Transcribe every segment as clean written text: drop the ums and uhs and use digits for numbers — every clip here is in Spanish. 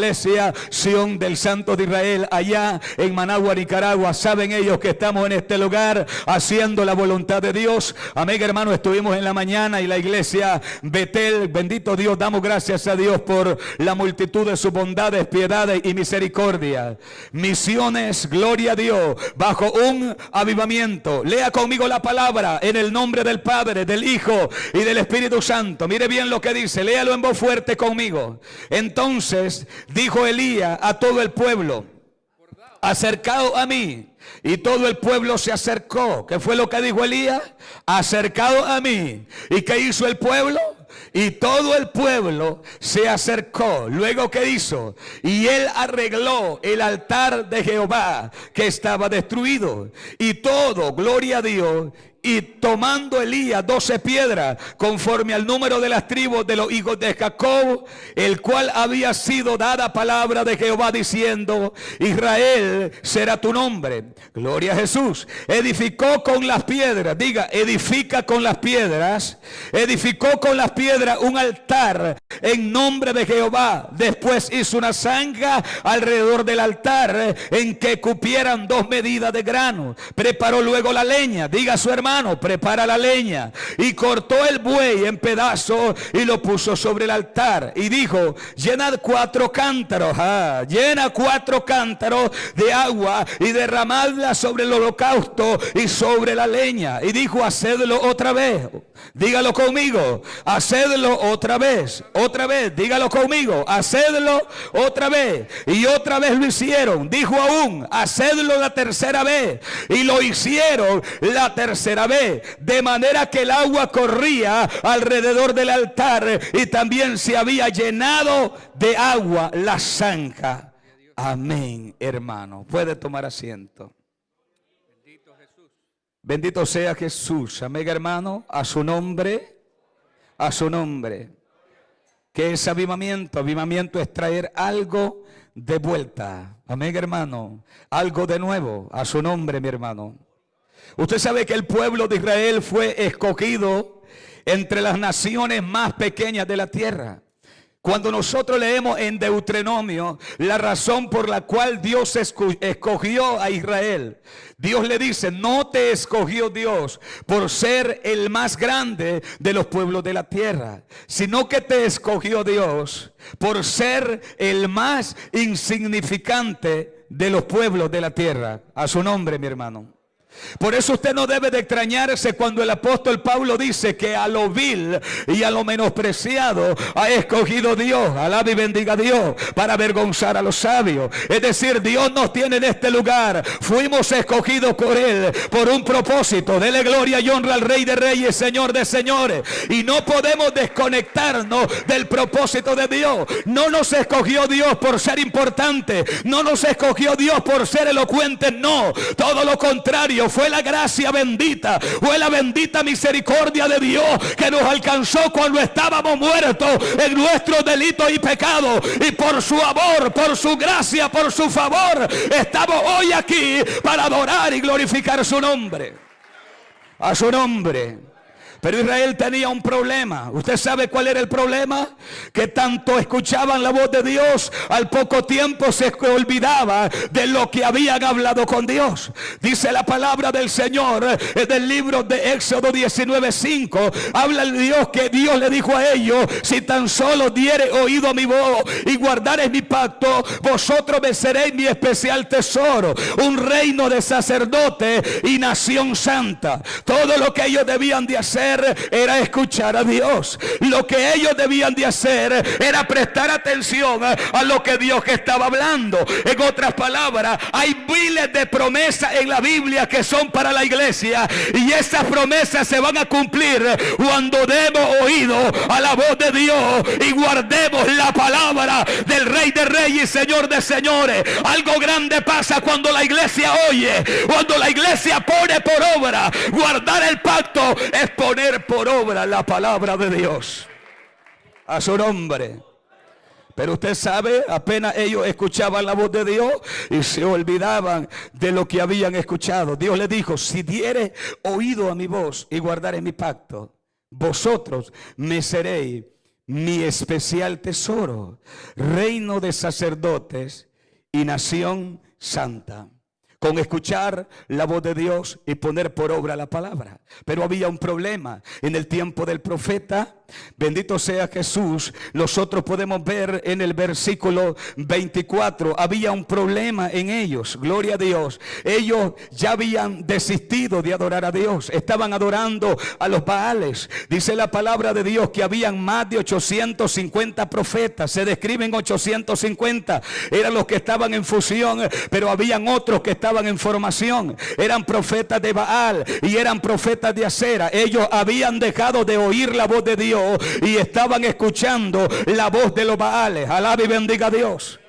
Iglesia Sion del Santo de Israel allá en Managua, Nicaragua. Saben ellos que estamos en este lugar haciendo la voluntad de Dios. Amén, hermano. Estuvimos en la mañana y la iglesia Betel, bendito Dios, damos gracias a Dios por la multitud de sus bondades, piedades y misericordia. Misiones, gloria a Dios, bajo un avivamiento. Lea conmigo la palabra en el nombre del Padre, del Hijo y del Espíritu Santo. Mire bien lo que dice, léalo en voz fuerte conmigo. Entonces dijo Elías a todo el pueblo: acercaos a mí. Y todo el pueblo se acercó. ¿Qué fue lo que dijo Elías? Acercaos a mí. ¿Y qué hizo el pueblo? Y todo el pueblo se acercó. Luego, ¿qué hizo? Y él arregló el altar de Jehová que estaba destruido. Y todo, gloria a Dios. Y tomando Elías 12 piedras, conforme al número de las tribus de los hijos de Jacob, el cual había sido dada palabra de Jehová diciendo: Israel será tu nombre. Gloria a Jesús. Edificó con las piedras, diga, edifica con las piedras. Edificó con las piedras un altar en nombre de Jehová. Después hizo una zanja alrededor del altar en que cupieran 2 medidas de grano. Preparó luego la leña, diga a su hermano: prepara la leña. Y cortó el buey en pedazos y lo puso sobre el altar. Y dijo: llenad 4 cántaros, llena 4 cántaros de agua y derramadla sobre el holocausto y sobre la leña. Y dijo: hacedlo otra vez. Dígalo conmigo: hacedlo otra vez. Otra vez, dígalo conmigo: hacedlo otra vez. Y otra vez lo hicieron. Dijo aún: hacedlo la tercera vez. Y lo hicieron la tercera vez, de manera que el agua corría alrededor del altar y también se había llenado de agua la zanja. Amén, hermano. Puede tomar asiento. Bendito Jesús. Bendito sea Jesús. Amén, hermano. A su nombre. A su nombre. ¿Qué es avivamiento? Avivamiento es traer algo de vuelta. Amén, hermano. Algo de nuevo. A su nombre, mi hermano. Usted sabe que el pueblo de Israel fue escogido entre las naciones más pequeñas de la tierra. Cuando nosotros leemos en Deuteronomio la razón por la cual Dios escogió a Israel, Dios le dice: no te escogió Dios por ser el más grande de los pueblos de la tierra, sino que te escogió Dios por ser el más insignificante de los pueblos de la tierra. A su nombre, mi hermano. Por eso usted no debe de extrañarse cuando el apóstol Pablo dice que a lo vil y a lo menospreciado ha escogido Dios, alabe y bendiga a Dios, para avergonzar a los sabios. Es decir, Dios nos tiene en este lugar, fuimos escogidos por Él, por un propósito. Dele gloria y honra al Rey de Reyes, Señor de Señores. Y no podemos desconectarnos del propósito de Dios. No nos escogió Dios por ser importante, no nos escogió Dios por ser elocuente, no, todo lo contrario. Fue la gracia bendita, fue la bendita misericordia de Dios que nos alcanzó cuando estábamos muertos en nuestros delitos y pecados. Y por su amor, por su gracia, por su favor, estamos hoy aquí para adorar y glorificar su nombre. A su nombre. Pero Israel tenía un problema. ¿Usted sabe cuál era el problema? Que tanto escuchaban la voz de Dios, al poco tiempo se olvidaba de lo que habían hablado con Dios. Dice la palabra del Señor en el libro de Éxodo 19:5. Habla el Dios que Dios le dijo a ellos: si tan solo diere oído a mi voz y guardareis mi pacto, vosotros me seréis mi especial tesoro, un reino de sacerdotes y nación santa. Todo lo que ellos debían de hacer era escuchar a Dios. Lo que ellos debían de hacer era prestar atención a lo que Dios estaba hablando. En otras palabras, hay miles de promesas en la Biblia que son para la iglesia, y esas promesas se van a cumplir cuando demos oído a la voz de Dios y guardemos la palabra del Rey de Reyes y Señor de Señores. Algo grande pasa cuando la iglesia oye, cuando la iglesia pone por obra. Guardar el pacto es poner por obra la palabra de Dios. A su nombre. Pero usted sabe, apenas ellos escuchaban la voz de Dios y se olvidaban de lo que habían escuchado. Dios les dijo: si diere oído a mi voz y guardare mi pacto, vosotros me seréis mi especial tesoro, reino de sacerdotes y nación santa. Con escuchar la voz de Dios y poner por obra la palabra. Pero había un problema en el tiempo del profeta. Bendito sea Jesús. Nosotros podemos ver en el versículo 24. Había un problema en ellos. Gloria a Dios. Ellos ya habían desistido de adorar a Dios. Estaban adorando a los Baales. Dice la palabra de Dios que habían más de 850 profetas. Se describen 850. Eran los que estaban en fusión. Pero habían otros que estaban en formación. Eran profetas de Baal y eran profetas de Acera. Ellos habían dejado de oír la voz de Dios y estaban escuchando la voz de los Baales. Alaba y bendiga a Dios.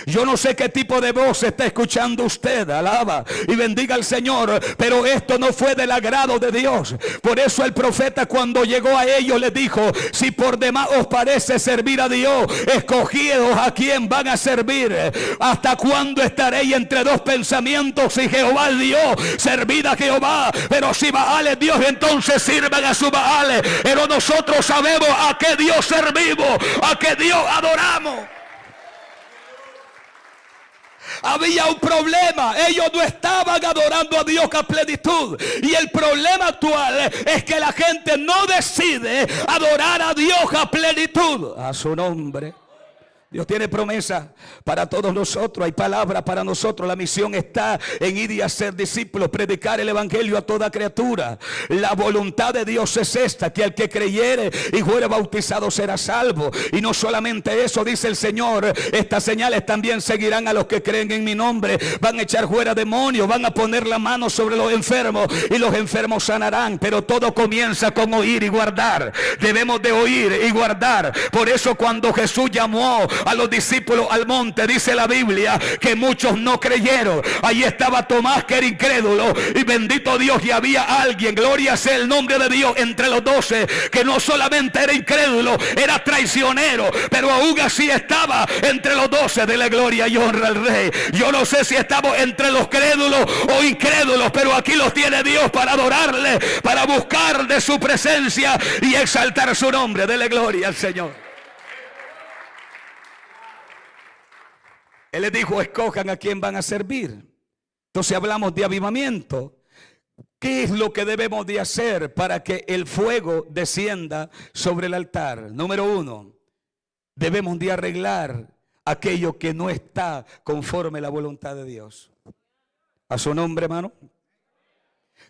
Yo no sé qué tipo de voz está escuchando usted. Alaba y bendiga al Señor. Pero esto no fue del agrado de Dios. Por eso el profeta, cuando llegó a ellos, les dijo: si por demás os parece servir a Dios, escogidos a quién van a servir. ¿Hasta cuándo estaréis entre dos pensamientos? Si Jehová es Dios, servid a Jehová. Pero si Baal es Dios, entonces sirvan a su Baal. Pero nosotros sabemos a qué Dios servimos, a qué Dios adoramos. Había un problema. Ellos no estaban adorando a Dios a plenitud. Y el problema actual es que la gente no decide adorar a Dios a plenitud. A su nombre. Dios tiene promesa para todos nosotros. Hay palabra para nosotros. La misión está en ir y hacer discípulos, predicar el evangelio a toda criatura. La voluntad de Dios es esta: que al que creyere y fuere bautizado será salvo. Y no solamente eso, dice el Señor: estas señales también seguirán a los que creen en mi nombre. Van a echar fuera demonios, van a poner la mano sobre los enfermos y los enfermos sanarán. Pero todo comienza con oír y guardar. Debemos de oír y guardar. Por eso cuando Jesús llamó a los discípulos al monte, dice la Biblia que muchos no creyeron. Ahí estaba Tomás, que era incrédulo, y bendito Dios, y había alguien, gloria sea el nombre de Dios, entre los 12, que no solamente era incrédulo, era traicionero, pero aún así estaba entre los 12. Dele gloria y honra al Rey. Yo no sé si estamos entre los crédulos o incrédulos, pero aquí los tiene Dios para adorarle, para buscar de su presencia y exaltar su nombre. Dele gloria al Señor. Él les dijo: escojan a quién van a servir. Entonces hablamos de avivamiento. ¿Qué es lo que debemos de hacer para que el fuego descienda sobre el altar? Número 1, debemos de arreglar aquello que no está conforme a la voluntad de Dios. A su nombre, hermano.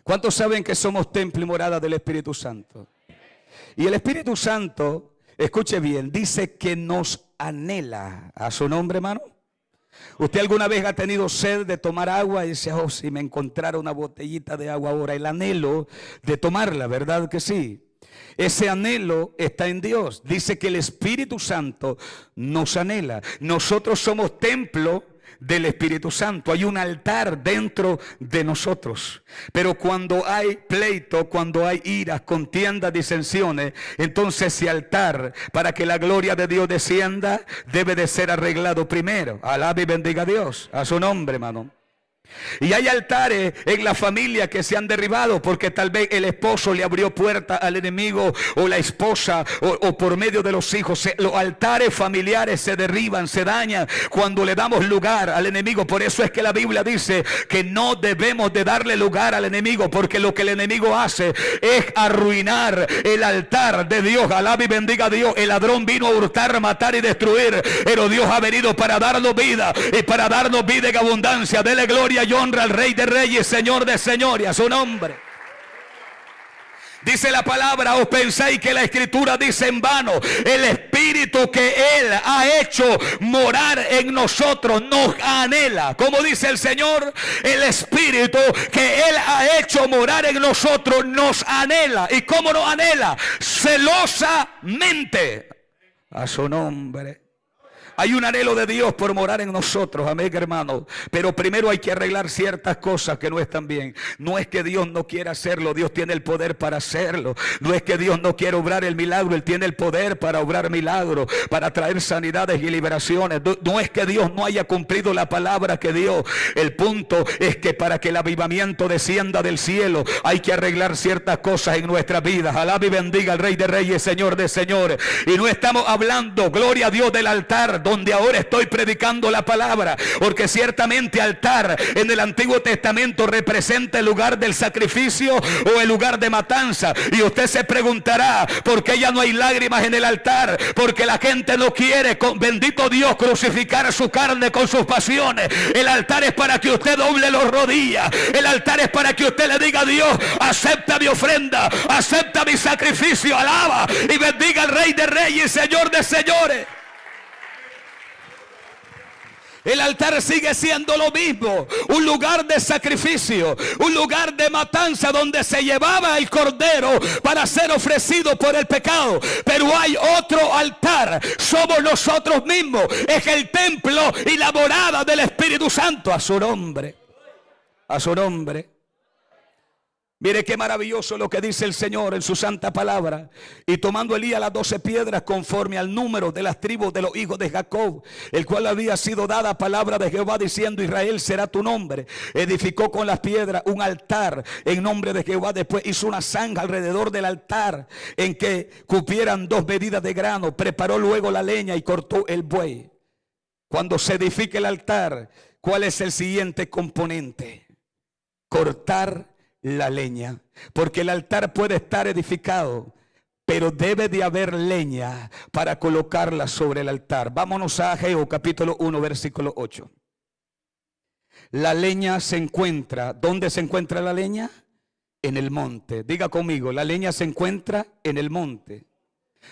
¿Cuántos saben que somos templo y morada del Espíritu Santo? Y el Espíritu Santo, escuche bien, dice que nos anhela. A su nombre, hermano. ¿Usted alguna vez ha tenido sed de tomar agua y dice: oh, si me encontrara una botellita de agua ahora? El anhelo de tomarla, ¿verdad que sí? Ese anhelo está en Dios. Dice que el Espíritu Santo nos anhela. Nosotros somos templo del Espíritu Santo. Hay un altar dentro de nosotros. Pero cuando hay pleito, cuando hay iras, contiendas, disensiones, entonces ese altar, para que la gloria de Dios descienda, debe de ser arreglado primero. Alaba y bendiga a Dios. A su nombre, hermano. Y hay altares en la familia que se han derribado porque tal vez el esposo le abrió puerta al enemigo, o la esposa, o por medio de los hijos. Los altares familiares se derriban, se dañan cuando le damos lugar al enemigo. Por eso es que la Biblia dice que no debemos de darle lugar al enemigo, porque lo que el enemigo hace es arruinar el altar de Dios. Alaba y bendiga a Dios. El ladrón vino a hurtar, matar y destruir, pero Dios ha venido para darnos vida, y para darnos vida en abundancia. Dele gloria y honra al Rey de Reyes, Señor de Señores, a su nombre. Dice la palabra: ¿os pensáis que la Escritura dice en vano? El Espíritu que Él ha hecho morar en nosotros nos anhela. Como dice el Señor, el Espíritu que Él ha hecho morar en nosotros nos anhela. ¿Y cómo nos anhela? Celosamente. A su nombre. Hay un anhelo de Dios por morar en nosotros, amén, hermano. Pero primero hay que arreglar ciertas cosas que no están bien. No es que Dios no quiera hacerlo, Dios tiene el poder para hacerlo. No es que Dios no quiera obrar el milagro, Él tiene el poder para obrar milagros, para traer sanidades y liberaciones. No es que Dios no haya cumplido la palabra que dio. El punto es que para que el avivamiento descienda del cielo, hay que arreglar ciertas cosas en nuestras vidas. Alaba y bendiga al Rey de Reyes, Señor de Señores. Y no estamos hablando, gloria a Dios, del altar donde ahora estoy predicando la palabra, porque ciertamente altar en el Antiguo Testamento representa el lugar del sacrificio o el lugar de matanza. Y usted se preguntará, ¿por qué ya no hay lágrimas en el altar? Porque la gente no quiere, bendito Dios, crucificar su carne con sus pasiones. El altar es para que usted doble las rodillas. El altar es para que usted le diga a Dios: acepta mi ofrenda, acepta mi sacrificio, alaba y bendiga al Rey de Reyes, Señor de Señores. El altar sigue siendo lo mismo, un lugar de sacrificio, un lugar de matanza donde se llevaba el cordero para ser ofrecido por el pecado. Pero hay otro altar, somos nosotros mismos, es el templo y la morada del Espíritu Santo. A su nombre, a su nombre. Mire qué maravilloso lo que dice el Señor en su santa palabra. Y tomando Elías las 12 piedras conforme al número de las tribus de los hijos de Jacob, el cual había sido dada palabra de Jehová diciendo: Israel será tu nombre. Edificó con las piedras un altar en nombre de Jehová. Después hizo una zanja alrededor del altar en que cupieran 2 medidas de grano. Preparó luego la leña y cortó el buey. Cuando se edifique el altar, ¿cuál es el siguiente componente? Cortar la leña, porque el altar puede estar edificado, pero debe de haber leña para colocarla sobre el altar. Vámonos a Ageo capítulo 1 versículo 8. La leña se encuentra, ¿dónde se encuentra la leña? En el monte. Diga conmigo, la leña se encuentra en el monte.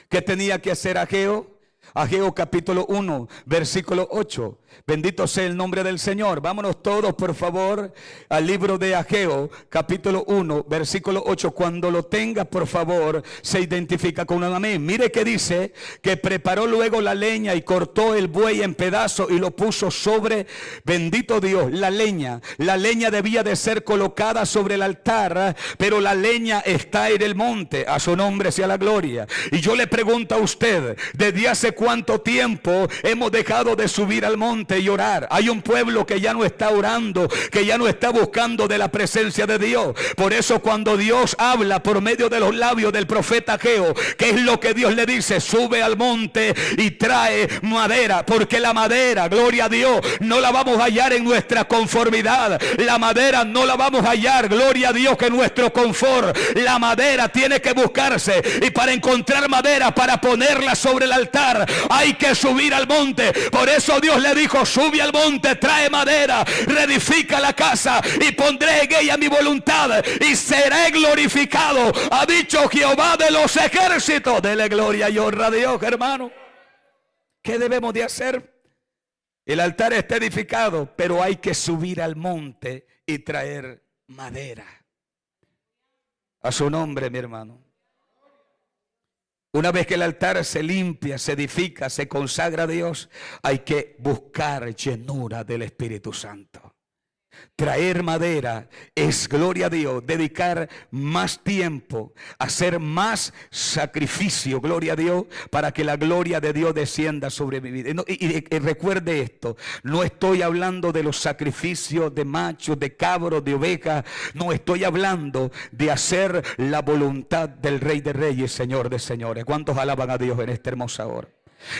¿Qué tenía que hacer Ageo? Ageo capítulo 1 versículo 8. Bendito sea el nombre del Señor. Vámonos todos por favor al libro de Ageo capítulo 1 versículo 8. Cuando lo tenga por favor se identifica con un amén. Mire que dice que preparó luego la leña y cortó el buey en pedazos y lo puso sobre, bendito Dios, la leña. La leña debía de ser colocada sobre el altar, pero la leña está en el monte. A su nombre sea la gloria. Y yo le pregunto a usted, ¿desde hace cuánto tiempo hemos dejado de subir al monte y orar? Hay un pueblo que ya no está orando, que ya no está buscando de la presencia de Dios. Por eso cuando Dios habla por medio de los labios del profeta Ageo, ¿qué es lo que Dios le dice? Sube al monte y trae madera, porque la madera, gloria a Dios, no la vamos a hallar en nuestra conformidad. La madera no la vamos a hallar, gloria a Dios, que en nuestro confort. La madera tiene que buscarse, y para encontrar madera para ponerla sobre el altar hay que subir al monte. Por eso Dios le dijo: sube al monte, trae madera, reedifica la casa y pondré en ella mi voluntad y seré glorificado, ha dicho Jehová de los ejércitos. Dele gloria y honra a Dios, hermano. ¿Qué debemos de hacer? El altar está edificado, pero hay que subir al monte y traer madera. A su nombre, mi hermano. Una vez que el altar se limpia, se edifica, se consagra a Dios, hay que buscar llenura del Espíritu Santo. Traer madera es, gloria a Dios, dedicar más tiempo, hacer más sacrificio, gloria a Dios, para que la gloria de Dios descienda sobre mi vida. Y recuerde esto, no estoy hablando de los sacrificios de machos, de cabros, de ovejas. No estoy hablando de hacer la voluntad del Rey de Reyes, Señor de Señores. ¿Cuántos alaban a Dios en esta hermosa hora?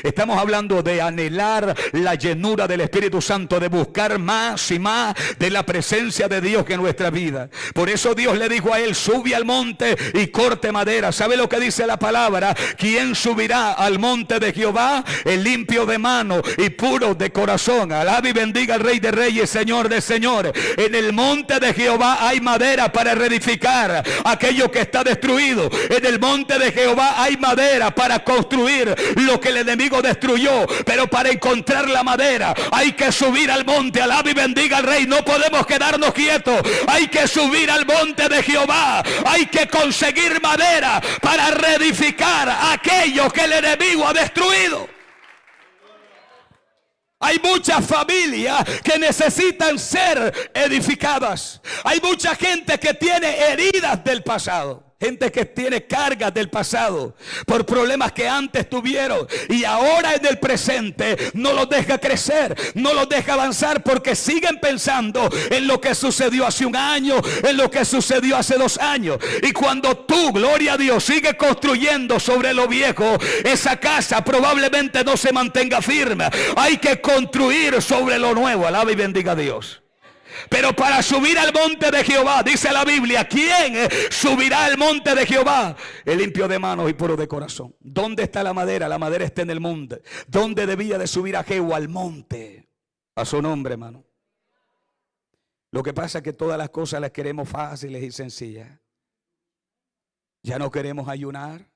Estamos hablando de anhelar la llenura del Espíritu Santo, de buscar más y más de la presencia de Dios en nuestra vida. Por eso Dios le dijo a él: sube al monte y corte madera. ¿Sabe lo que dice la palabra? ¿Quién subirá al monte de Jehová? El limpio de mano y puro de corazón. Alaba y bendiga al Rey de Reyes, Señor de Señores. En el monte de Jehová hay madera para reedificar aquello que está destruido. En el monte de Jehová hay madera para construir lo que el enemigo destruyó. Pero para encontrar la madera hay que subir al monte. Alaba y bendiga al Rey. No podemos quedarnos quietos. Hay que subir al monte de Jehová. Hay que conseguir madera para reedificar aquello que el enemigo ha destruido. Hay muchas familias que necesitan ser edificadas. Hay mucha gente que tiene heridas del pasado. Gente que tiene cargas del pasado por problemas que antes tuvieron y ahora en el presente no los deja crecer, no los deja avanzar, porque siguen pensando en lo que sucedió hace un año, en lo que sucedió hace 2 años. Y cuando tú, gloria a Dios, sigues construyendo sobre lo viejo, esa casa probablemente no se mantenga firme. Hay que construir sobre lo nuevo. Alaba y bendiga a Dios. Pero para subir al monte de Jehová, dice la Biblia, ¿quién subirá al monte de Jehová? El limpio de manos y puro de corazón. ¿Dónde está la madera? La madera está en el monte. ¿Dónde debía de subir a Jehová? Al monte. A su nombre, hermano. Lo que pasa es que todas las cosas las queremos fáciles y sencillas. Ya no queremos ayunar,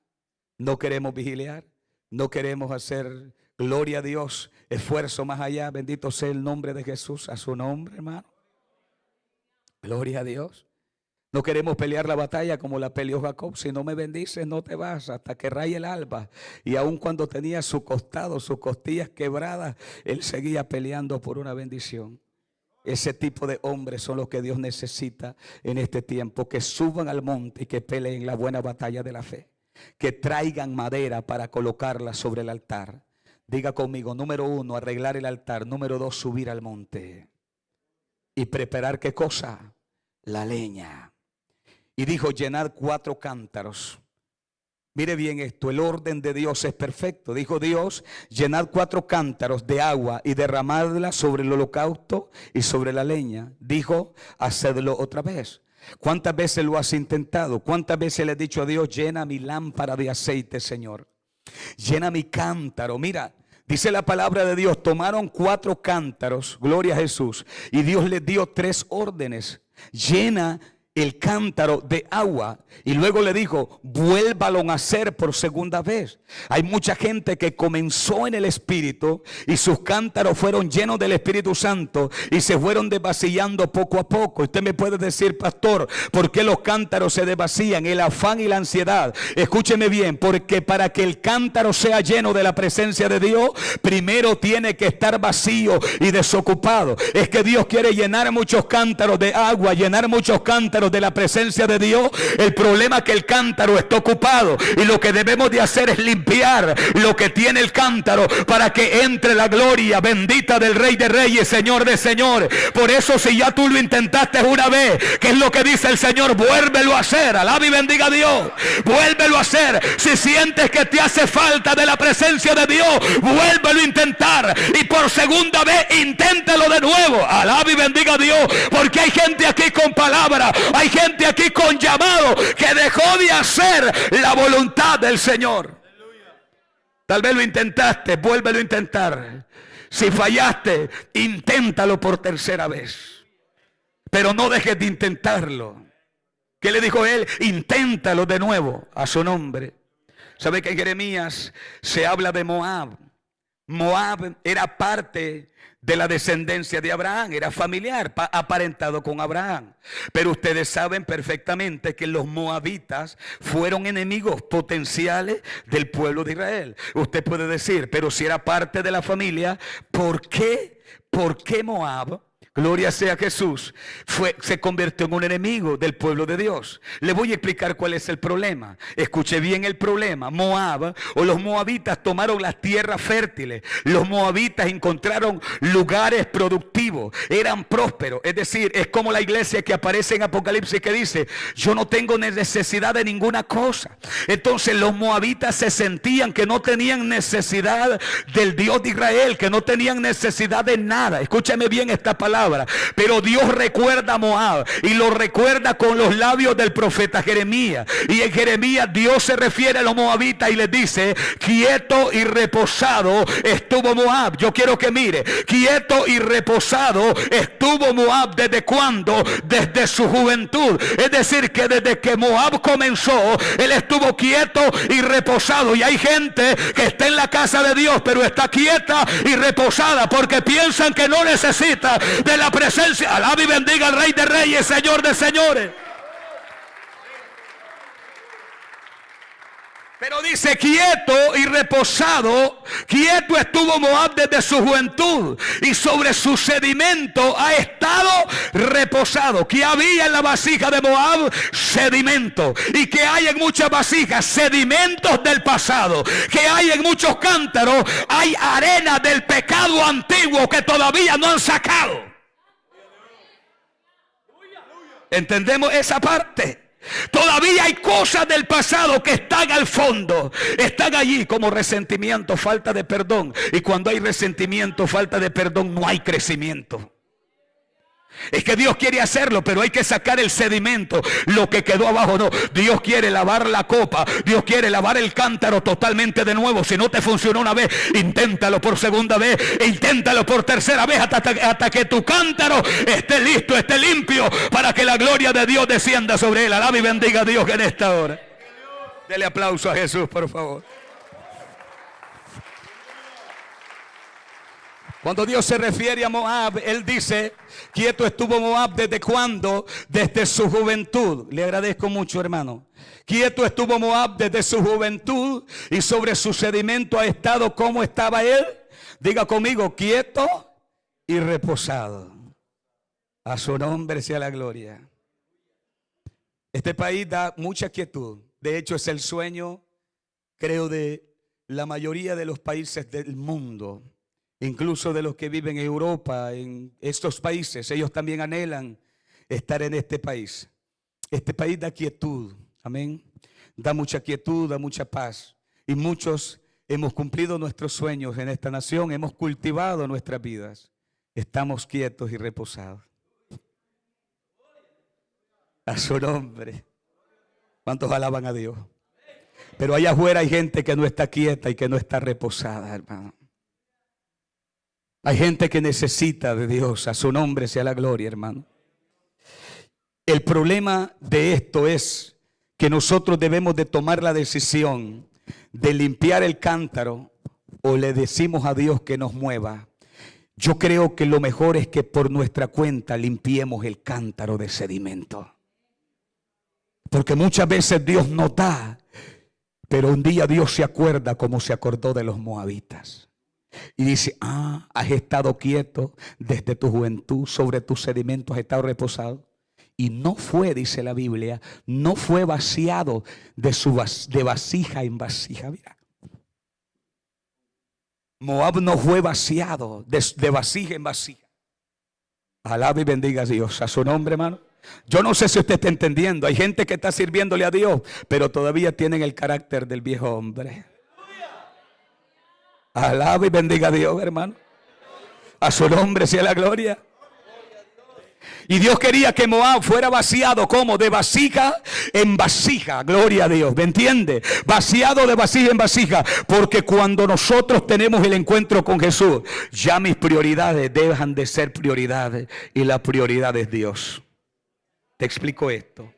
no queremos vigilar, no queremos hacer, gloria a Dios, esfuerzo más allá. Bendito sea el nombre de Jesús. A su nombre, hermano. Gloria a Dios. No queremos pelear la batalla como la peleó Jacob. Si no me bendices, no te vas hasta que raye el alba. Y aun cuando tenía su costado, sus costillas quebradas, él seguía peleando por una bendición. Ese tipo de hombres son los que Dios necesita en este tiempo. Que suban al monte y que peleen la buena batalla de la fe. Que traigan madera para colocarla sobre el altar. Diga conmigo, número 1, arreglar el altar. Número 2, subir al monte. Y preparar, ¿qué cosa? La leña. Y dijo, llenad 4 cántaros. Mire bien esto, el orden de Dios es perfecto. Dijo Dios, llenad 4 cántaros de agua y derramadla sobre el holocausto y sobre la leña. Dijo, hacedlo otra vez. ¿Cuántas veces lo has intentado? ¿Cuántas veces le has dicho a Dios, llena mi lámpara de aceite, Señor? Llena mi cántaro. Mira, dice la palabra de Dios, tomaron 4 cántaros, gloria a Jesús, y Dios les dio 3 órdenes. Llena el cántaro de agua, y luego le dijo, vuélvalo a hacer por segunda vez. Hay mucha gente que comenzó en el Espíritu y sus cántaros fueron llenos del Espíritu Santo y se fueron desvacillando poco a poco. Usted me puede decir, pastor, ¿por qué los cántaros se desvacían? El afán y la ansiedad. Escúcheme bien, porque para que el cántaro sea lleno de la presencia de Dios, primero tiene que estar vacío y desocupado. Es que Dios quiere llenar muchos cántaros de agua, llenar muchos cántaros de la presencia de Dios. El problema es que el cántaro está ocupado, y lo que debemos de hacer es limpiar lo que tiene el cántaro para que entre la gloria bendita del Rey de Reyes, Señor de Señores. Por eso, si ya tú lo intentaste una vez, ¿qué es lo que dice el Señor? Vuélvelo a hacer. Alaba y bendiga a Dios. Vuélvelo a hacer. Si sientes que te hace falta de la presencia de Dios, vuélvelo a intentar, y por segunda vez inténtalo de nuevo. Alaba y bendiga a Dios, porque hay gente aquí con palabra. Hay gente aquí con llamado que dejó de hacer la voluntad del Señor. Tal vez lo intentaste, vuélvelo a intentar. Si fallaste, inténtalo por tercera vez. Pero no dejes de intentarlo. ¿Qué le dijo él? Inténtalo de nuevo, a su nombre. ¿Sabe que en Jeremías se habla de Moab? Moab era parte de la descendencia de Abraham, era familiar, aparentado con Abraham. Pero ustedes saben perfectamente que los moabitas fueron enemigos potenciales del pueblo de Israel. Usted puede decir, pero si era parte de la familia, ¿por qué? ¿Por qué Moab? Gloria sea a Jesús. Se convirtió en un enemigo del pueblo de Dios. Le voy a explicar cuál es el problema. Escuche bien el problema. Moab, o los moabitas, tomaron las tierras fértiles. Los moabitas encontraron lugares productivos. Eran prósperos. Es decir, es como la iglesia que aparece en Apocalipsis, que dice, yo no tengo necesidad de ninguna cosa. Entonces los moabitas se sentían que no tenían necesidad del Dios de Israel, que no tenían necesidad de nada. Escúchame bien esta palabra. Pero Dios recuerda a Moab, y lo recuerda con los labios del profeta Jeremías. Y en Jeremías Dios se refiere a los moabitas y les dice, quieto y reposado estuvo Moab. Yo quiero que mire, quieto y reposado estuvo Moab. ¿Desde cuándo? Desde su juventud. Es decir, que desde que Moab comenzó, él estuvo quieto y reposado. Y hay gente que está en la casa de Dios, pero está quieta y reposada porque piensan que no necesita de la presencia. Alaba y bendiga al Rey de Reyes, Señor de Señores. Pero dice quieto y reposado, quieto estuvo Moab desde su juventud y sobre su sedimento ha estado reposado. ¿Qué había en la vasija de Moab? Sedimento. ¿Y qué hay en muchas vasijas? Sedimentos del pasado. ¿Qué hay en muchos cántaros? Hay arena del pecado antiguo que todavía no han sacado. ¿Entendemos esa parte? Todavía hay cosas del pasado que están al fondo, están allí como resentimiento, falta de perdón. Y cuando hay resentimiento, falta de perdón, no hay crecimiento. Es que Dios quiere hacerlo, pero hay que sacar el sedimento, lo que quedó abajo. No, Dios quiere lavar la copa, Dios quiere lavar el cántaro totalmente de nuevo. Si no te funcionó una vez, inténtalo por segunda vez, inténtalo por tercera vez, hasta que tu cántaro esté listo, esté limpio, para que la gloria de Dios descienda sobre él. Alaba y bendiga a Dios en esta hora. Dele aplauso a Jesús, por favor. Cuando Dios se refiere a Moab, Él dice, quieto estuvo Moab ¿desde cuándo? Desde su juventud. Le agradezco mucho, hermano. Quieto estuvo Moab desde su juventud y sobre su sedimento ha estado. ¿Cómo estaba él? Diga conmigo, quieto y reposado. A su nombre sea la gloria. Este país da mucha quietud. De hecho, es el sueño, creo, de la mayoría de los países del mundo. Incluso de los que viven en Europa, en estos países, ellos también anhelan estar en este país. Este país da quietud, amén. Da mucha quietud, da mucha paz. Y muchos hemos cumplido nuestros sueños en esta nación, hemos cultivado nuestras vidas. Estamos quietos y reposados. A su nombre. ¿Cuántos alaban a Dios? Pero allá afuera hay gente que no está quieta y que no está reposada, hermano. Hay gente que necesita de Dios. A su nombre sea la gloria, hermano. El problema de esto es que nosotros debemos de tomar la decisión de limpiar el cántaro o le decimos a Dios que nos mueva. Yo creo que lo mejor es que por nuestra cuenta limpiemos el cántaro de sedimento. Porque muchas veces Dios nos da, pero un día Dios se acuerda como se acordó de los moabitas. Y dice, has estado quieto desde tu juventud, sobre tus sedimentos has estado reposado. Y no fue, dice la Biblia, no fue vaciado de vasija en vasija. Mira. Moab no fue vaciado de vasija en vasija. Alaba y bendiga a Dios. A su nombre, hermano. Yo no sé si usted está entendiendo. Hay gente que está sirviéndole a Dios, pero todavía tienen el carácter del viejo hombre. Alaba y bendiga a Dios, hermano. A su nombre sea la gloria. Y Dios quería que Moab fuera vaciado, ¿cómo? De vasija en vasija. Gloria a Dios, ¿me entiende? Vaciado de vasija en vasija. Porque cuando nosotros tenemos el encuentro con Jesús, ya mis prioridades dejan de ser prioridades y la prioridad es Dios. Te explico esto.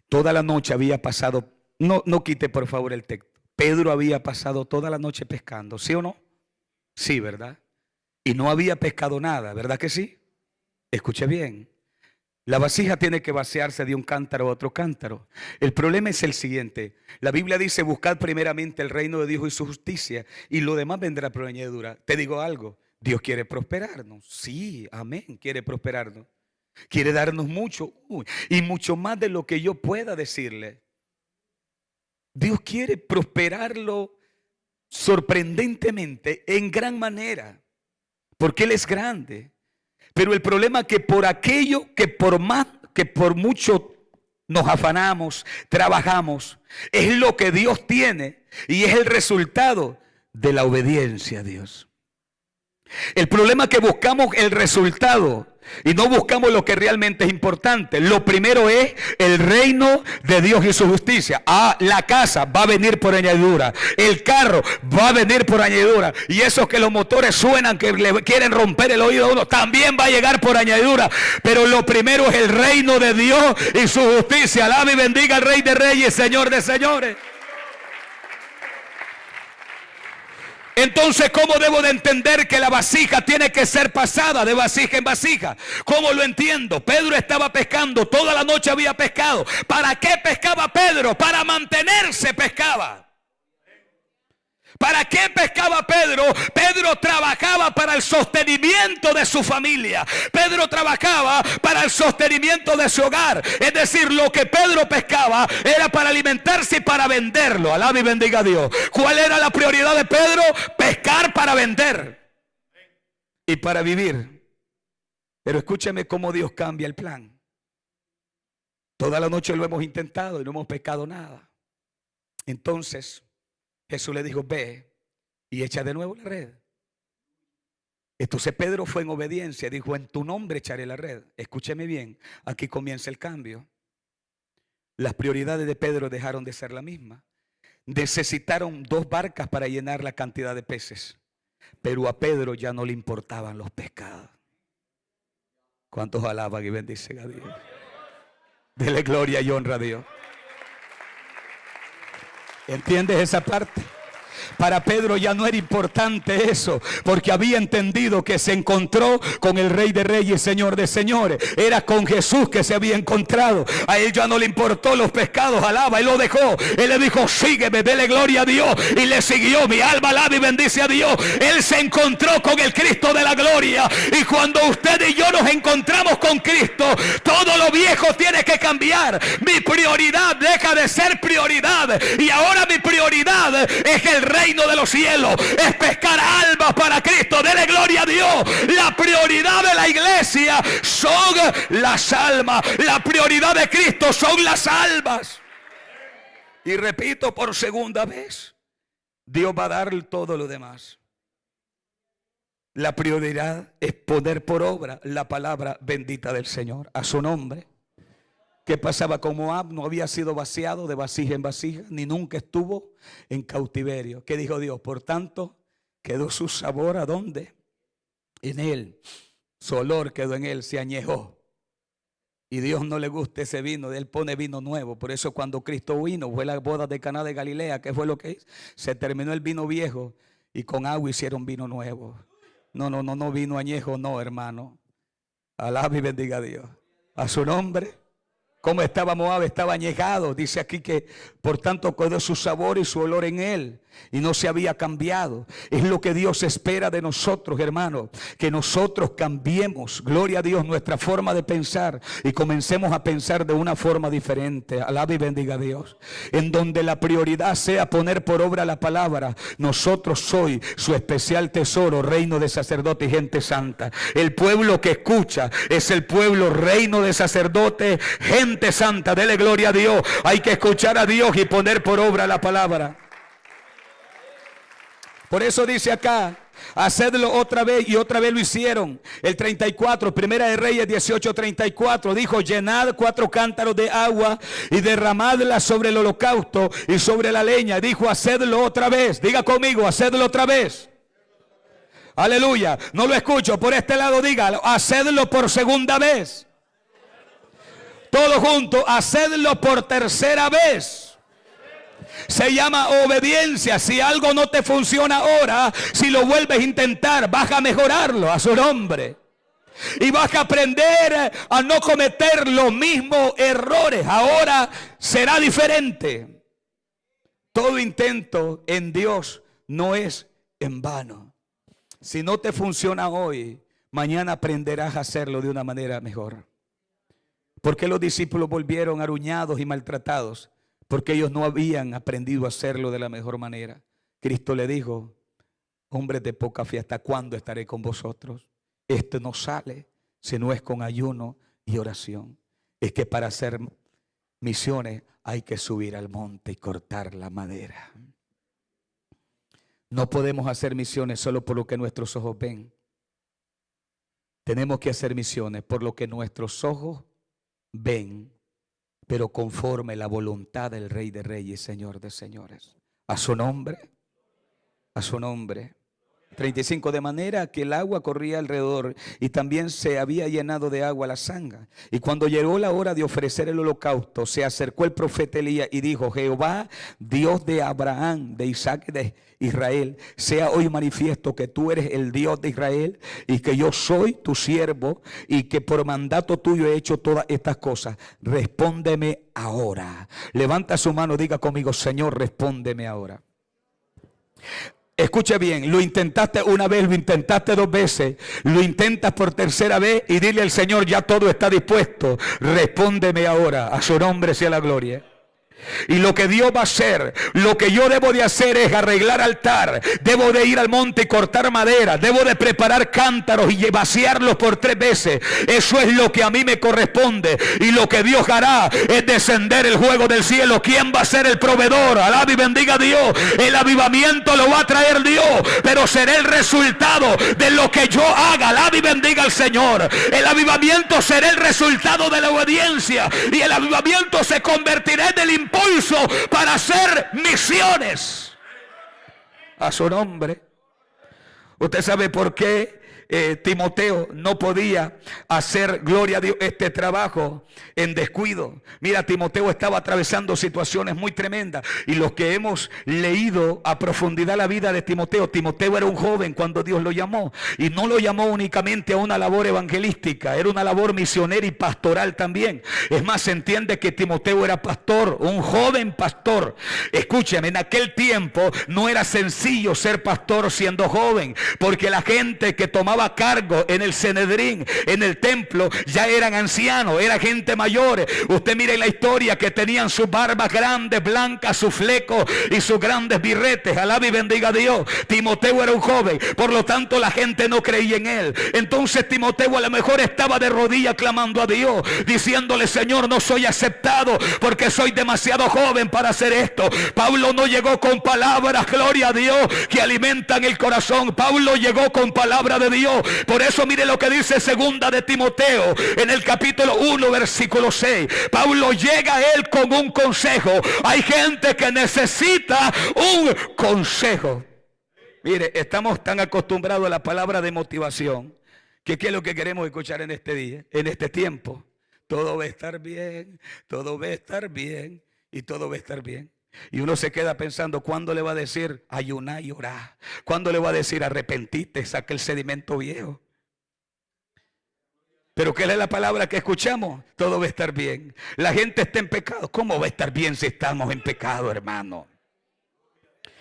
Toda la noche había pasado, no quite por favor el texto. Pedro había pasado toda la noche pescando, ¿sí o no? Sí, ¿verdad? Y no había pescado nada, ¿verdad que sí? Escuche bien. La vasija tiene que vaciarse de un cántaro a otro cántaro. El problema es el siguiente. La Biblia dice, buscad primeramente el reino de Dios y su justicia, y lo demás vendrá por añadidura. Te digo algo, Dios quiere prosperarnos. Sí, amén, quiere prosperarnos. Quiere darnos mucho, y mucho más de lo que yo pueda decirle. Dios quiere prosperarlo sorprendentemente, en gran manera, porque Él es grande. Pero el problema es que por aquello que por mucho nos afanamos, trabajamos, es lo que Dios tiene y es el resultado de la obediencia a Dios. El problema es que buscamos el resultado y no buscamos lo que realmente es importante. Lo primero es el reino de Dios y su justicia. La casa va a venir por añadidura. El carro va a venir por añadidura. Y esos que los motores suenan, que le quieren romper el oído a uno, también va a llegar por añadidura. Pero lo primero es el reino de Dios y su justicia. Alaba y bendiga al Rey de Reyes, Señor de Señores. Entonces, ¿cómo debo de entender que la vasija tiene que ser pasada de vasija en vasija? ¿Cómo lo entiendo? Pedro estaba pescando, toda la noche había pescado. ¿Para qué pescaba Pedro? Para mantenerse pescaba. ¿Para qué pescaba Pedro? Pedro trabajaba para el sostenimiento de su familia. Pedro trabajaba para el sostenimiento de su hogar. Es decir, lo que Pedro pescaba era para alimentarse y para venderlo. Alaba y bendiga a Dios. ¿Cuál era la prioridad de Pedro? Pescar para vender y para vivir. Pero escúcheme cómo Dios cambia el plan. Toda la noche lo hemos intentado y no hemos pescado nada. Entonces Jesús le dijo, ve y echa de nuevo la red. Entonces Pedro fue en obediencia, dijo, en tu nombre echaré la red. Escúcheme bien, aquí comienza el cambio. Las prioridades de Pedro dejaron de ser la misma. Necesitaron 2 barcas para llenar la cantidad de peces, pero a Pedro ya no le importaban los pescados. ¿Cuántos alaban y bendicen a Dios? Dele gloria y honra a Dios. ¿Entiendes esa parte? Para Pedro ya no era importante eso, porque había entendido que se encontró con el Rey de Reyes, Señor de Señores. Era con Jesús que se había encontrado. A él ya no le importó los pescados, alaba, él lo dejó. Él le dijo, sígueme, dele gloria a Dios. Y le siguió, mi alma alaba y bendice a Dios. Él se encontró con el Cristo de la gloria. Y cuando usted y yo nos encontramos con Cristo, todo lo viejo tiene que cambiar. Mi prioridad deja de ser prioridad. Y ahora mi prioridad es el reino de los cielos, es pescar almas para Cristo. Dele gloria a Dios. La prioridad de la iglesia son las almas. La prioridad de Cristo son las almas. Y repito por segunda vez, Dios va a dar todo lo demás. La prioridad es poner por obra la palabra bendita del Señor. A su nombre. ¿Qué pasaba con Moab? No había sido vaciado de vasija en vasija, ni nunca estuvo en cautiverio. ¿Qué dijo Dios? Por tanto, quedó su sabor, ¿a dónde? En él. Su olor quedó en él, se añejó. Y Dios no le gusta ese vino, él pone vino nuevo. Por eso cuando Cristo vino, fue la boda de Caná de Galilea, ¿qué fue lo que hizo? Se terminó el vino viejo y con agua hicieron vino nuevo. No vino añejo, no, hermano. Alaba y bendiga a Dios. A su nombre. ¿Cómo estaba Moab? Estaba añejado. Dice aquí que por tanto quedó su sabor y su olor en él. Y no se había cambiado. Es lo que Dios espera de nosotros, hermanos. Que nosotros cambiemos, gloria a Dios, nuestra forma de pensar. Y comencemos a pensar de una forma diferente. Alaba y bendiga a Dios. En donde la prioridad sea poner por obra la palabra. Nosotros soy su especial tesoro, reino de sacerdotes y gente santa. El pueblo que escucha es el pueblo, reino de sacerdotes, gente santa. Dele gloria a Dios. Hay que escuchar a Dios y poner por obra la palabra. Por eso dice acá, hacedlo otra vez, y otra vez lo hicieron. El 34, Primera de Reyes 18:34, dijo, llenad 4 cántaros de agua y derramadla sobre el holocausto y sobre la leña. Dijo, hacedlo otra vez. Diga conmigo, hacedlo otra vez. Aleluya. No lo escucho. Por este lado diga, hacedlo por segunda vez. Todo junto, hacedlo por tercera vez. Se llama obediencia. Si algo no te funciona ahora, si lo vuelves a intentar, vas a mejorarlo, a su nombre. Y vas a aprender a no cometer los mismos errores. Ahora será diferente. Todo intento en Dios no es en vano. Si no te funciona hoy, mañana aprenderás a hacerlo de una manera mejor. ¿Por qué los discípulos volvieron aruñados y maltratados? Porque ellos no habían aprendido a hacerlo de la mejor manera. Cristo le dijo, hombres de poca fe, ¿hasta cuándo estaré con vosotros? Esto no sale si no es con ayuno y oración. Es que para hacer misiones hay que subir al monte y cortar la madera. No podemos hacer misiones solo por lo que nuestros ojos ven. Tenemos que hacer misiones por lo que nuestros ojos ven, pero conforme la voluntad del Rey de Reyes, Señor de Señores. A su nombre, a su nombre. 35, de manera que el agua corría alrededor y también se había llenado de agua la zanja. Y cuando llegó la hora de ofrecer el holocausto, se acercó el profeta Elías y dijo: Jehová, Dios de Abraham, de Isaac y de Israel, sea hoy manifiesto que tú eres el Dios de Israel y que yo soy tu siervo y que por mandato tuyo he hecho todas estas cosas. Respóndeme ahora. Levanta su mano, diga conmigo: Señor, respóndeme ahora. Escuche bien, lo intentaste una vez, lo intentaste dos veces, lo intentas por tercera vez y dile al Señor: ya todo está dispuesto, respóndeme ahora, a su nombre sea la gloria. Y lo que Dios va a hacer, lo que yo debo de hacer es arreglar altar, debo de ir al monte y cortar madera, debo de preparar cántaros y vaciarlos por 3 veces. Eso es lo que a mí me corresponde. Y lo que Dios hará es descender el fuego del cielo. ¿Quién va a ser el proveedor? Alaba y bendiga a Dios. El avivamiento lo va a traer Dios, pero será el resultado de lo que yo haga. Alaba y bendiga al Señor. El avivamiento será el resultado de la obediencia, y el avivamiento se convertirá en el impulso para hacer misiones. A su nombre. Usted sabe por qué Timoteo no podía hacer, gloria a Dios, este trabajo en descuido. Mira, Timoteo estaba atravesando situaciones muy tremendas, y los que hemos leído a profundidad la vida de Timoteo, Timoteo era un joven cuando Dios lo llamó, y no lo llamó únicamente a una labor evangelística, era una labor misionera y pastoral también. Es más, se entiende que Timoteo era pastor, un joven pastor. Escúchame, en aquel tiempo no era sencillo ser pastor siendo joven, porque la gente que tomaba cargo en el Sanedrín, en el templo, ya eran ancianos, era gente mayor. Usted mire la historia, que tenían sus barbas grandes, blancas, sus flecos y sus grandes birretes. Alaba y bendiga a Dios. Timoteo era un joven, por lo tanto la gente no creía en él. Entonces Timoteo a lo mejor estaba de rodillas clamando a Dios, diciéndole: Señor, no soy aceptado porque soy demasiado joven para hacer esto. Pablo no llegó con palabras, gloria a Dios, que alimentan el corazón. Pablo llegó con palabra de Dios. Por eso mire lo que dice segunda de Timoteo en el capítulo 1 versículo 6. Pablo llega a él con un consejo. Hay gente que necesita un consejo. Mire, estamos tan acostumbrados a la palabra de motivación que ¿qué es lo que queremos escuchar en este día, en este tiempo? Todo va a estar bien, todo va a estar bien y todo va a estar bien. Y uno se queda pensando: ¿cuándo le va a decir ayuná y orá? ¿Cuándo le va a decir arrepentite, saca el sedimento viejo? Pero ¿qué es la palabra que escuchamos? Todo va a estar bien. La gente está en pecado. ¿Cómo va a estar bien si estamos en pecado, hermano?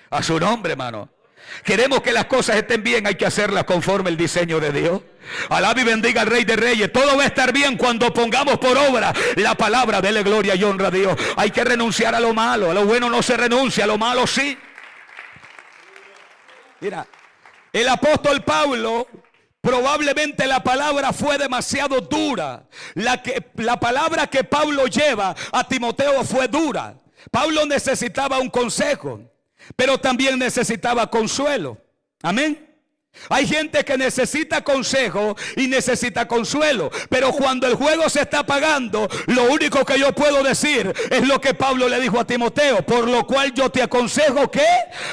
A su nombre, hermano. Queremos que las cosas estén bien, hay que hacerlas conforme el diseño de Dios. Alaba y bendiga al Rey de Reyes. Todo va a estar bien cuando pongamos por obra la palabra. Dele gloria y honra a Dios. Hay que renunciar a lo malo. A lo bueno no se renuncia, a lo malo sí. Mira, el apóstol Pablo, probablemente la palabra fue demasiado dura. La palabra que Pablo lleva a Timoteo fue dura. Pablo necesitaba un consejo, pero también necesitaba consuelo. Amén. Hay gente que necesita consejo y necesita consuelo, pero cuando el juego se está apagando, lo único que yo puedo decir es lo que Pablo le dijo a Timoteo: por lo cual yo te aconsejo que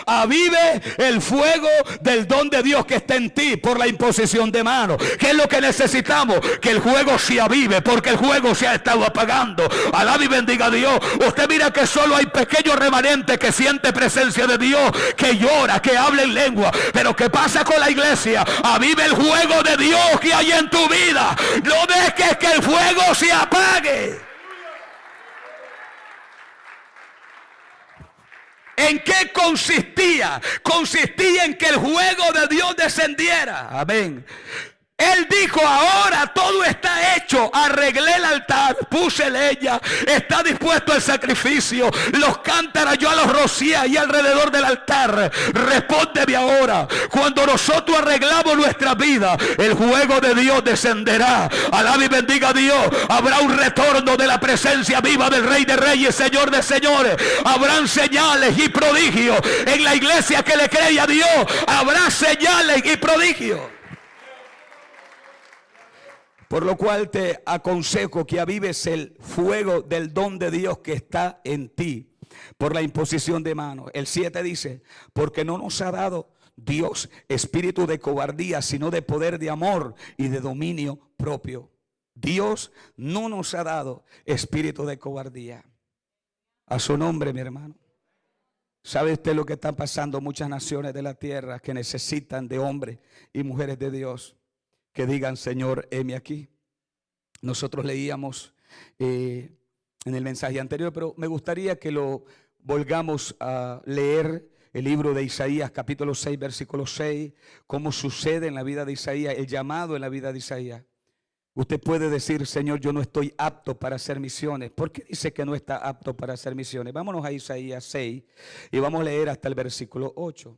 avive el fuego del don de Dios que está en ti por la imposición de manos. ¿Qué es lo que necesitamos? Que el fuego se avive, porque el fuego se ha estado apagando. Alaba y bendiga a Dios. Usted mira que solo hay pequeños remanentes que siente presencia de Dios, que llora, que habla en lengua. Pero ¿qué pasa con la iglesia? Avive el fuego de Dios que hay en tu vida. No dejes que el fuego se apague. ¿En qué consistía? Consistía en que el fuego de Dios descendiera. Amén. Él dijo: ahora todo está hecho, arreglé el altar, puse leña, está dispuesto el sacrificio, los cántaros yo los rocié ahí alrededor del altar. Respóndeme ahora. Cuando nosotros arreglamos nuestra vida, el fuego de Dios descenderá. Alaba y bendiga a Dios. Habrá un retorno de la presencia viva del Rey de Reyes, Señor de Señores. Habrán señales y prodigios en la iglesia que le cree a Dios. Habrá señales y prodigios. Por lo cual te aconsejo que avives el fuego del don de Dios que está en ti por la imposición de manos. El 7 dice: porque no nos ha dado Dios espíritu de cobardía, sino de poder, de amor y de dominio propio. Dios no nos ha dado espíritu de cobardía. A su nombre, mi hermano. ¿Sabe usted lo que están pasando muchas naciones de la tierra que necesitan de hombres y mujeres de Dios que digan: Señor, heme aquí? Nosotros leíamos en el mensaje anterior, pero me gustaría que lo volvamos a leer, el libro de Isaías, capítulo 6, versículo 6, cómo sucede en la vida de Isaías, el llamado en la vida de Isaías. Usted puede decir: Señor, yo no estoy apto para hacer misiones. ¿Por qué dice que no está apto para hacer misiones? Vámonos a Isaías 6 y vamos a leer hasta el versículo 8.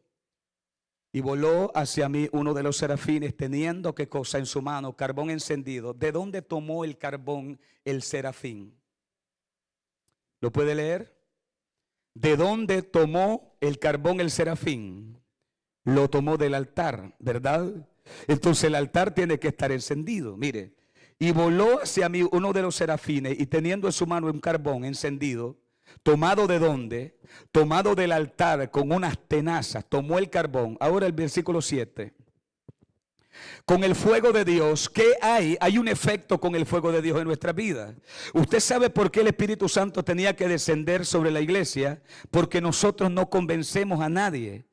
Y voló hacia mí uno de los serafines, teniendo ¿qué cosa en su mano? Carbón encendido. ¿De dónde tomó el carbón el serafín? ¿Lo puede leer? ¿De dónde tomó el carbón el serafín? Lo tomó del altar, ¿verdad? Entonces el altar tiene que estar encendido. Mire, y voló hacia mí uno de los serafines, y teniendo en su mano un carbón encendido, tomado ¿de dónde? Tomado del altar con unas tenazas, tomó el carbón. Ahora el versículo 7. Con el fuego de Dios, ¿qué hay? Hay un efecto con el fuego de Dios en nuestra vida. Usted sabe por qué el Espíritu Santo tenía que descender sobre la iglesia: porque nosotros no convencemos a nadie.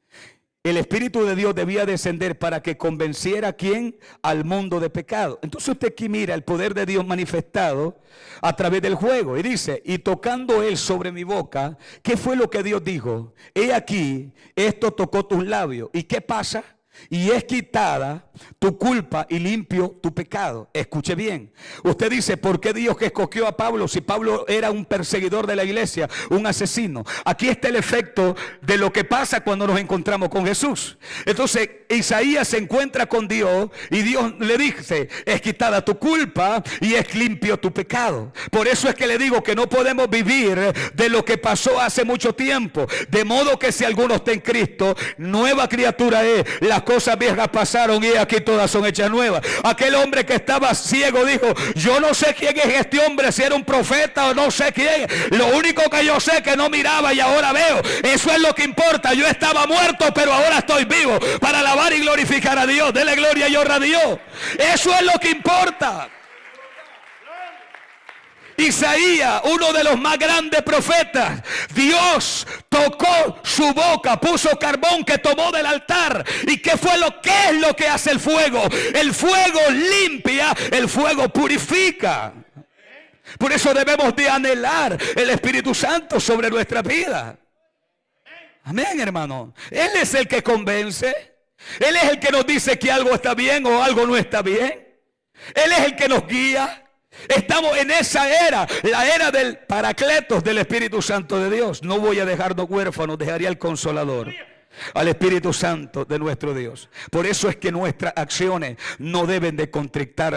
El Espíritu de Dios debía descender para que convenciera ¿a quién? Al mundo de pecado. Entonces usted aquí mira el poder de Dios manifestado a través del fuego. Y dice: y tocando él sobre mi boca, ¿qué fue lo que Dios dijo? He aquí, esto tocó tus labios. ¿Y qué pasa? Y es quitada tu culpa y limpio tu pecado. Escuche bien. Usted dice: ¿por qué Dios que escogió a Pablo si Pablo era un perseguidor de la iglesia, un asesino? Aquí está el efecto de lo que pasa cuando nos encontramos con Jesús. Entonces Isaías se encuentra con Dios y Dios le dice: es quitada tu culpa y es limpio tu pecado. Por eso es que le digo que no podemos vivir de lo que pasó hace mucho tiempo. De modo que si alguno está en Cristo, nueva criatura es. Las cosas viejas pasaron y aquí todas son hechas nuevas. Aquel hombre que estaba ciego dijo: yo no sé quién es este hombre, si era un profeta o no sé quién. Lo único que yo sé es que no miraba y ahora veo. Eso es lo que importa. Yo estaba muerto, pero ahora estoy vivo para alabar y glorificar a Dios. Dele gloria y honra a Dios. Eso es lo que importa. Isaías, uno de los más grandes profetas, Dios tocó su boca, puso carbón que tomó del altar. ¿Y qué es lo que hace el fuego? El fuego limpia, el fuego purifica. Por eso debemos de anhelar el Espíritu Santo sobre nuestra vida. Amén, hermano. Él es el que convence. Él es el que nos dice que algo está bien o algo no está bien. Él es el que nos guía. Estamos en esa era, la era del Paracletos, del Espíritu Santo de Dios. No voy a dejarnos huérfanos, dejaría al Consolador, al Espíritu Santo de nuestro Dios. Por eso es que nuestras acciones no deben de contrictar al